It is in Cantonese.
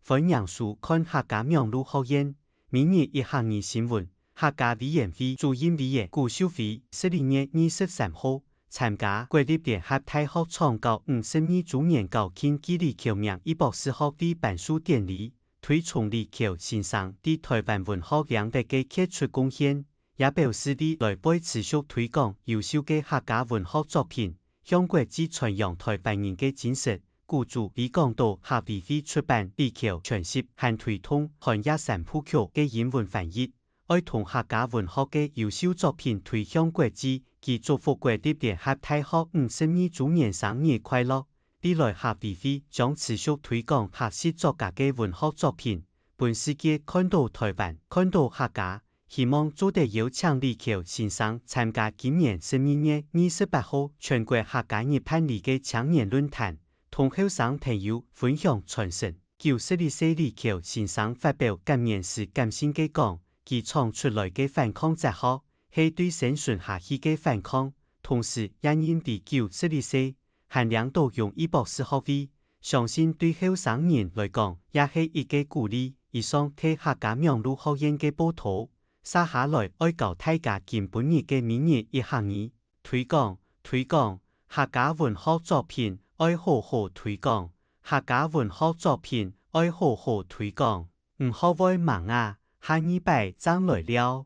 分享书看客家苗路學院，明日一行二新聞，客家委員會主任委員顧秀妃12月23號參加國立聯合大學創校52周年校慶暨李橋名譽博士學位頒授典禮，推崇李橋先生對台灣文學兩百嘅傑出貢獻，也表示你來背持續推廣優秀嘅客家文學作品，向國際傳揚台灣人嘅精神。故主李港島客委會出版李橋傳習和推動韓亞三部曲嘅英文翻譯，愛同客家文學嘅優秀作品推向國際，及祝福國立聯合大學52周年生日快樂。未來客委會將持續推廣客系作家嘅文學作品，本世界看到台灣，看到客家，希望做得邀請李橋先生參加今年12月28號全國客家日辦理嘅青年論壇。同後生朋友分享傳承，92歲李橋先生發表感言時感性嘅講，其創出來嘅反抗哲學係對生存下去嘅反抗，同時因因地92歲，還領導用醫博士學位，相信對後生人來講也係一個鼓勵。以上係客家苗路學院嘅報道，接下來愛教大家今本日嘅明日一行二推廣客家文學作品。愛好好推廣客家文學作品，愛好好推廣，唔好為忙啊！下禮拜再來了。